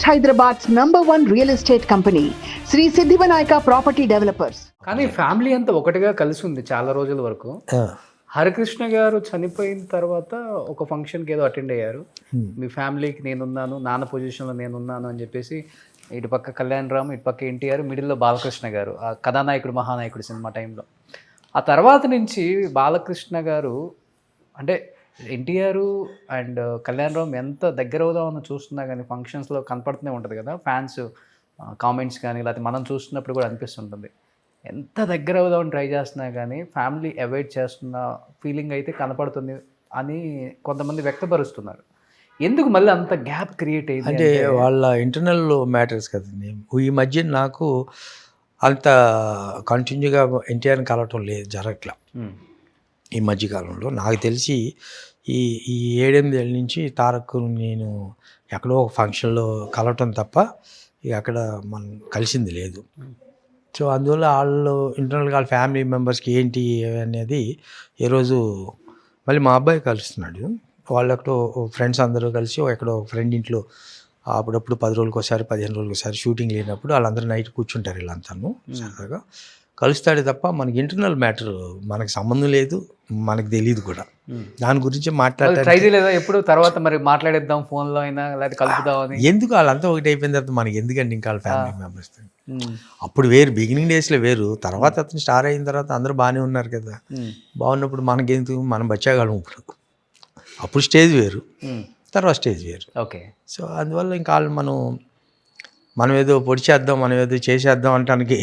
Hyderabad's #1 real estate company, Sri Siddhivanayaka Property Developers. కానీ family అంతా ఒకటిగా కలిసి ఉంది చాలా రోజుల వరకు. హరికృష్ణ గారు చనిపోయిన తర్వాత ఒక ఫంక్షన్కి ఏదో అటెండ్ అయ్యారు. మీ ఫ్యామిలీకి నేనున్నాను, నాన్న పొజిషన్లో నేనున్నాను అని చెప్పేసి ఇటు పక్క కళ్యాణ్ రామ్, ఇటు పక్క ఎన్టీఆర్, మిడిల్లో బాలకృష్ణ గారు, ఆ కథానాయకుడు మహానాయకుడు సినిమా టైంలో. ఆ తర్వాత నుంచి బాలకృష్ణ గారు అంటే ఎన్టీఆర్ అండ్ కళ్యాణ్ రామ్ ఎంత దగ్గర అవుదామని చూస్తున్నా కానీ ఫంక్షన్స్లో కనపడుతూనే ఉంటుంది కదా, ఫ్యాన్స్ కామెంట్స్ కానీ లేకపోతే మనం చూస్తున్నప్పుడు కూడా అనిపిస్తుంటుంది. ఎంత దగ్గర అవుదామని ట్రై చేస్తున్నా కానీ ఫ్యామిలీ అవాయిడ్ చేస్తున్న ఫీలింగ్ అయితే కనపడుతుంది అని కొంతమంది వ్యక్తపరుస్తున్నారు. ఎందుకు మళ్ళీ అంత గ్యాప్ క్రియేట్ అయ్యింది అంటే వాళ్ళ ఇంటర్నల్ మ్యాటర్స్ కదండి. ఈ మధ్య నాకు అంత కంటిన్యూగా ఎన్టీఆర్ని కలవటం లేదు, జరగట్లా. ఈ మధ్యకాలంలో నాకు తెలిసి ఈ 7-8 ఏళ్ళ నుంచి తారక్ నేను ఎక్కడో ఒక ఫంక్షన్లో కలవటం తప్ప ఇక అక్కడ మనం కలిసింది లేదు. సో అందువల్ల వాళ్ళు ఇంటర్నల్గా వాళ్ళ ఫ్యామిలీ మెంబర్స్కి ఏంటి అనేది ఏ రోజు మళ్ళీ మా అబ్బాయి కలుస్తున్నాడు. వాళ్ళు ఎక్కడో ఫ్రెండ్స్ అందరూ కలిసి ఎక్కడో ఫ్రెండ్ ఇంట్లో అప్పుడప్పుడు 10 రోజులకు ఒకసారి 15 రోజులకు ఒకసారి షూటింగ్ లేనప్పుడు వాళ్ళందరూ నైట్ కూర్చుంటారు, వీళ్ళంతాను సరదాగా కలుస్తాడు తప్ప మనకి ఇంటర్నల్ మ్యాటర్ మనకి సంబంధం లేదు, మనకు తెలియదు కూడా. దాని గురించి ట్రై చేయలేదా ఎప్పుడు? తర్వాత మరి మాట్లాడేద్దాం ఫోన్లో అయినా లేకపోతే కలుపుదామని. ఎందుకు వాళ్ళంతా ఒకటి అయిపోయిన తర్వాత మనకి ఎందుకండి ఇంకా వాళ్ళ ఫ్యామిలీ మెంబర్స్. అప్పుడు వేరు, బిగినింగ్ డేస్లో వేరు. తర్వాత అతను స్టార్ అయిన తర్వాత అందరూ బాగానే ఉన్నారు కదా, బాగున్నప్పుడు మనకెందుకు, మనం బచ్చాగాలం ఇప్పుడు. అప్పుడు స్టేజ్ వేరు, తర్వాత స్టేజ్ వేరు. ఓకే. సో అందువల్ల ఇంకా వాళ్ళు మనం ఏదో పొడి చేద్దాం, మనం ఏదో చేసేద్దాం అంటానికి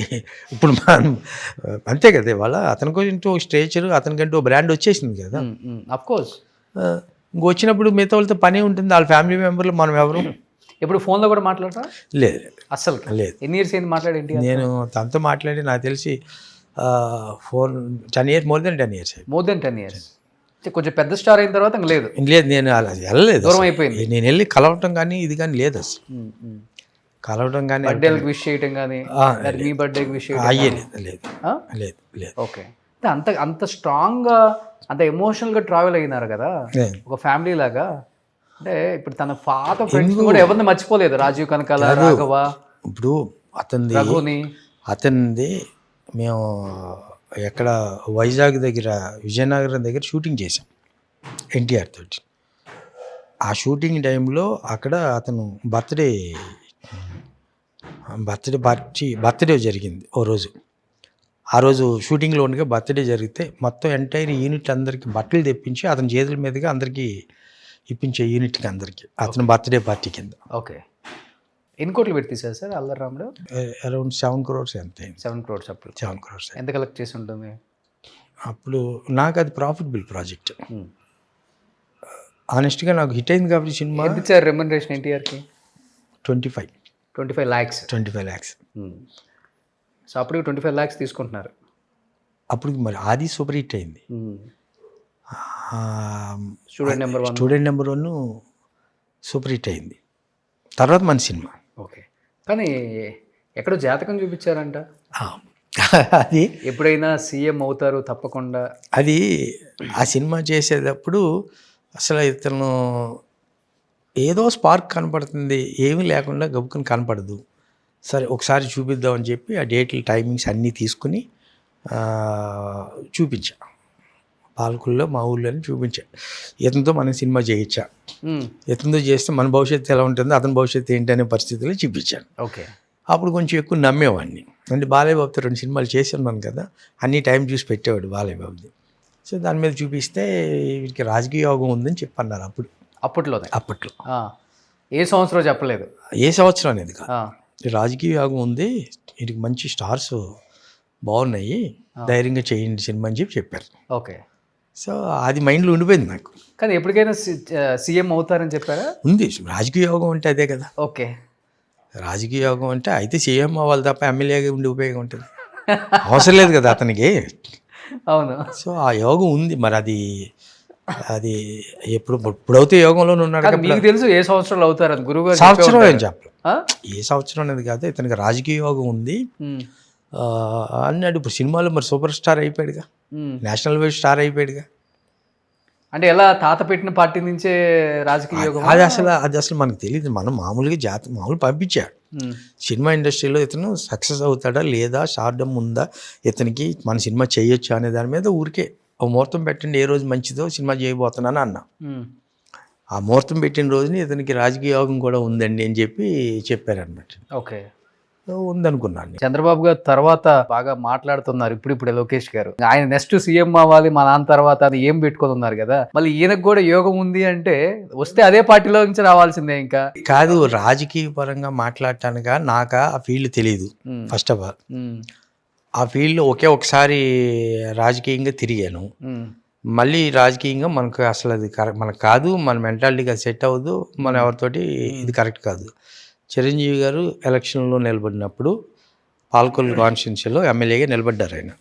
ఇప్పుడు మనం అంతే కదా. వాళ్ళ అతనికంటూ ఒక స్ట్రేచర్, అతనికంటూ బ్రాండ్ వచ్చేసింది కదా. అఫ్కోర్స్ ఇంకొచ్చినప్పుడు మిగతా వాళ్ళతో పని ఉంటుంది. వాళ్ళ ఫ్యామిలీ మెంబర్లు మనం ఎవరు ఇప్పుడు ఫోన్లో కూడా మాట్లాడతా? లేదు అస్సలు లేదు. ఎన్ని ఇయర్స్ ఏంటి మాట్లాడేంటి? నేను తనతో మాట్లాడి నాకు తెలిసి 10 years, more than 10 years. More than 10 years. కొంచెం పెద్ద స్టార్ అయిన తర్వాత లేదు. నేను అలా వెళ్ళలేదు, దూరం అయిపోయింది. నేను వెళ్ళి కలవటం కానీ ఇది కానీ లేదు అసలు. కలవటం కానీ బర్త్డేలకు విష్ చేయటం కానీ మీ బర్త్డేకి విష్ చేయడం అయ్యేది లేదు. లేదు లేదు. ఓకే. అంత స్ట్రాంగ్గా అంత ఎమోషనల్గా ట్రావెల్ అయినారు కదా ఒక ఫ్యామిలీ లాగా. అంటే ఇప్పుడు తన పాత ఫ్రెండ్స్ కూడా ఎవరిని మర్చిపోలేదు. రాజీవ్ కనకాల, రాఘవ, ఇప్పుడు అతనిది మేము ఎక్కడ వైజాగ్ దగ్గర విజయనగరం దగ్గర షూటింగ్ చేసాం ఎన్టీఆర్ తోటి. ఆ షూటింగ్ టైంలో అక్కడ అతను బర్త్డే జరిగింది ఓ రోజు. ఆ రోజు షూటింగ్లో ఉండగా బర్త్డే జరిగితే మొత్తం ఎంటైర్ యూనిట్ అందరికీ బట్టలు తెప్పించి అతని చేతుల మీదుగా అందరికీ ఇప్పించే యూనిట్కి అందరికీ అతను బర్త్డే పార్టీ కింద. ఓకే. ఎన్ని కోట్లు పెట్టి తీసారు సార్ అల్లరి రాముడు? అరౌండ్ 7 crores అంతే. 7 crores. అప్పుడు 7 crores. ఎంత కలెక్ట్ చేసి ఉంటుంది అప్పుడు? నాకు అది ప్రాఫిటబుల్ ప్రాజెక్ట్. ఆనెస్ట్గా నాకు హిట్ అయింది కాబట్టి సినిమా. ఎంత ఇచ్చారు రెమ్యునరేషన్ ఎన్టీఆర్కి? 25 lakhs. సో అప్పుడు 25 lakhs తీసుకుంటున్నారు. అప్పుడు మరి ఆది సూపర్ హిట్ అయింది. స్టూడెంట్ నెంబర్ 1 సూపర్ హిట్ అయింది. తర్వాత మన సినిమా. ఓకే. కానీ ఎక్కడో జాతకం చూపించారంట, అది ఎప్పుడైనా సీఎం అవుతారు తప్పకుండా. అది ఆ సినిమా చేసేటప్పుడు అసలు ఇతను ఏదో స్పార్క్ కనపడుతుంది, ఏమీ లేకుండా గబుక్కుని కనపడదు. సరే ఒకసారి చూపిద్దామని చెప్పి ఆ డేట్లు టైమింగ్స్ అన్నీ తీసుకుని చూపించా. పాలకుల్లో మా ఊళ్ళోని చూపించా. ఇతనితో మనం సినిమా చేయించా, ఇతనితో చేస్తే మన భవిష్యత్తు ఎలా ఉంటుందో అతని భవిష్యత్తు ఏంటి అనే పరిస్థితుల్లో చూపించాను. ఓకే. అప్పుడు కొంచెం ఎక్కువ నమ్మేవాడిని. అంటే బాలయ్య బాబుతో 2 సినిమాలు చేసి ఉన్నాను కదా, అన్నీ టైం చూసి పెట్టేవాడు బాలయ్య బాబుది. సో దాని మీద చూపిస్తే వీరికి రాజకీయ యోగం ఉందని చెప్పన్నారు అప్పట్లో. ఏ సంవత్సరం చెప్పలేదు, ఏ సంవత్సరం అనేది కాదు, రాజకీయ యోగం ఉంది, వీటికి మంచి స్టార్స్ బాగున్నాయి, ధైర్యంగా చేయండి సినిమా అని చెప్పారు. ఓకే. సో అది మైండ్లో ఉండిపోయింది నాకు. కానీ ఎప్పటికైనా సీఎం అవుతారని చెప్పారా? ఉంది. రాజకీయ యోగం అంటే అదే కదా. ఓకే. రాజకీయ యోగం అంటే అయితే సీఎం అవ్వాలి తప్ప ఎమ్మెల్యేగా ఉండి ఉపయోగం ఉంటుంది, అవసరం లేదు కదా అతనికి. అవును. సో ఆ యోగం ఉంది. మరి అది ఇప్పుడైతే యోగంలోనే ఉన్నాడు. మీకు తెలుసు ఏ సంవత్సరంలో అవుతారని గురువుగారు? సంవత్సరం ఏం చెప్పలేదు, ఏ సంవత్సరం అనేది కాదు, ఇతనికి రాజకీయ యోగం ఉంది అన్నాడు. ఇప్పుడు సినిమాలో మరి సూపర్ స్టార్ అయిపోయాడుగా, నేషనల్ వైడ్ స్టార్ అయిపోయాడుగా. అంటే ఎలా తాత పెట్టిన పార్టీ నుంచే రాజకీయ యోగం? అది అసలు మనకు తెలియదు. మనం మామూలుగా మామూలు పంపించాడు. సినిమా ఇండస్ట్రీలో ఇతను సక్సెస్ అవుతాడా లేదా, షార్డమ్ ఉందా ఇతనికి, మన సినిమా చేయొచ్చు అనే దాని మీద ఊరికే ఒక ముహూర్తం పెట్టండి, ఏ రోజు మంచిదో సినిమా చేయబోతున్నాను అన్నా. ఆ ముహూర్తం పెట్టిన రోజుని ఇతనికి రాజకీయ యోగం కూడా ఉందండి అని చెప్పారనమాట. ఓకే, ఉందనుకున్నాను. చంద్రబాబు గారు తర్వాత బాగా మాట్లాడుతున్నారు ఇప్పుడే లోకేష్ గారు, ఆయన నెక్స్ట్ సీఎం అవ్వాలి మా నాన్న తర్వాత అని ఏం పెట్టుకొని ఉన్నారు కదా, మళ్ళీ ఈయనకు కూడా యోగం ఉంది అంటే వస్తే అదే పార్టీలో నుంచి రావాల్సిందే. ఇంకా కాదు, రాజకీయ పరంగా మాట్లాడటానిక నాకు ఆ ఫీల్డ్ తెలియదు. ఫస్ట్ ఆఫ్ ఆల్ ఆ ఫీల్డ్ ఒకసారి రాజకీయంగా తిరిగాను. మళ్ళీ రాజకీయంగా మనకు అసలు అది మనకు కాదు, మన మెంటాలిటీగా సెట్ అవ్వదు, మన ఎవరితోటి ఇది కరెక్ట్ కాదు. చిరంజీవి గారు ఎలక్షన్లో నిలబడినప్పుడు పాలకొల్లు కాన్స్టిట్యున్సీలో ఎమ్మెల్యేగా నిలబడ్డారు. ఆయన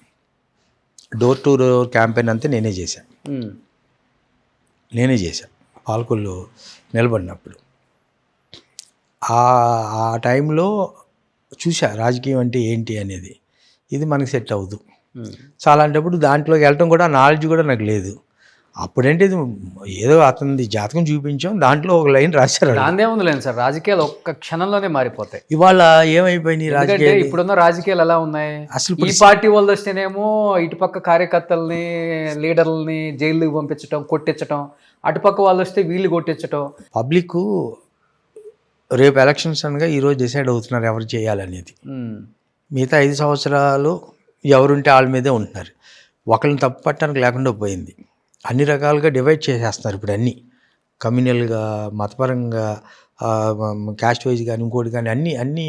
డోర్ టు డోర్ క్యాంపెయిన్ అంతా నేనే చేశాను పాలకొల్లు నిలబడినప్పుడు. ఆ టైంలో చూసా రాజకీయం అంటే ఏంటి అనేది, ఇది మనకి సెట్ అవ్వదు. సో అలాంటప్పుడు దాంట్లోకి వెళ్ళటం కూడా నాలెడ్జ్ కూడా నాకు లేదు. అప్పుడంటే ఇది ఏదో అతనిది జాతకం చూపించాం, దాంట్లో ఒక లైన్ రాశారు. దాందేముందిలేండి సార్, రాజకీయాలు ఒక్క క్షణంలోనే మారిపోతాయి. ఇవాళ ఏమైపోయినాయి రాజకీయాలు? ఇప్పుడున్న రాజకీయాలు ఎలా ఉన్నాయి, అసలు ఈ పార్టీ వాళ్ళు వస్తేనేమో ఇటుపక్క కార్యకర్తల్ని లీడర్లని జైలుకి పంపించడం, కొట్టించడం, అటుపక్క వాళ్ళు వస్తే వీళ్ళు కొట్టించడం. పబ్లిక్ రేపు ఎలక్షన్స్ అనగా ఈరోజు డిసైడ్ అవుతున్నారు ఎవరు చేయాలనేది. మిగతా 5 సంవత్సరాలు ఎవరుంటే వాళ్ళ మీదే ఉంటున్నారు. ఒకరిని తప్పు పట్టడానికి లేకుండా పోయింది. అన్ని రకాలుగా డివైడ్ చేసేస్తున్నారు ఇప్పుడు, అన్నీ కమ్యూనల్గా, మతపరంగా, క్యాస్ట్ వైజ్ కానీ ఇంకోటి కానీ అన్నీ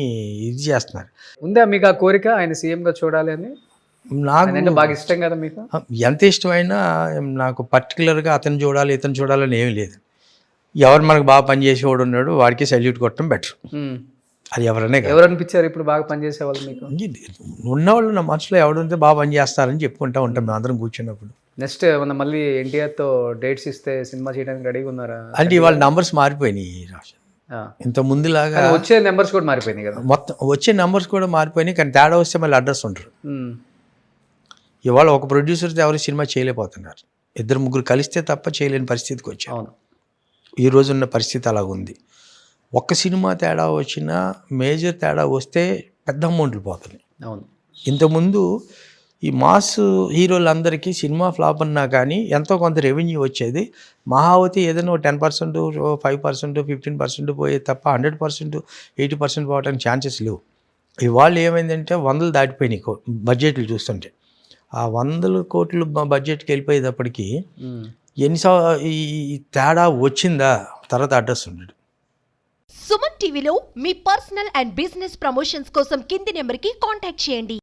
ఇది చేస్తున్నారు. ఉందా మీకు ఆ కోరిక ఆయన సీఎంగా చూడాలి అని? నాకు బాగా ఇష్టం కదా మీకు. ఎంత ఇష్టమైనా నాకు పర్టికులర్గా అతను చూడాలి ఇతను చూడాలని ఏమీ లేదు. ఎవరు మనకు బాగా పనిచేసేవాడు ఉన్నాడు వాడికి సల్యూట్ కొట్టడం బెటర్. అది ఎవరు అనిపించారు ఇప్పుడు బాగా పనిచేసేవాళ్ళు మీకు? ఉన్నవాళ్ళు నా మనసులో ఎవడుంటే బాగా పనిచేస్తారని చెప్పుకుంటూ ఉంటాం మేము అందరం కూర్చున్నప్పుడు. నెక్స్ట్ ఏమన్నా మళ్ళీ ఎన్టీఆర్తో డేట్స్ ఇస్తే సినిమా చేయడానికి రెడీగా ఉన్నారా? అంటే ఇవాళ నంబర్స్ మారిపోయినాయి రాష్ట్రం. ఇంత ముందులాగా వచ్చే నెంబర్స్ కూడా మారిపోయినాయి కదా. మొత్తం వచ్చే నెంబర్స్ కూడా మారిపోయినాయి, కానీ తేడా వస్తే మళ్ళీ అడ్రస్ ఉంటారు. ఇవాళ ఒక ప్రొడ్యూసర్తో ఎవరు సినిమా చేయలేకపోతున్నారు. 2-3 కలిస్తే తప్ప చేయలేని పరిస్థితికి వచ్చారు. ఈ రోజు ఉన్న పరిస్థితి అలాగుంది. ఒక్క సినిమా తేడా వచ్చినా, మేజర్ తేడా వస్తే పెద్ద అమౌంట్లు పోతుంది. ఇంతకుముందు ఈ మాస్ హీరోలందరికీ సినిమా ఫ్లాప్ అన్నా కానీ ఎంతో కొంత రెవెన్యూ వచ్చేది. మహావతి ఏదైనా 10%, 5%, 15% పోయే తప్ప 100%, 80% పోవడానికి ఛాన్సెస్ లేవు. ఇవాళ ఏమైందంటే 100 దాటిపోయినాయి బడ్జెట్లు చూస్తుంటే. ఆ 100 కోట్లు బడ్జెట్కి వెళ్ళిపోయేటప్పటికి ఈ తేడా వచ్చిందా తర్వాత అడ్రస్ ఉండడు. సుమన్ టీవీలో మీ పర్సనల్ అండ్ బిజినెస్ ప్రమోషన్స్ కోసం కింది నెంబర్కి కాంటాక్ట్ చేయండి.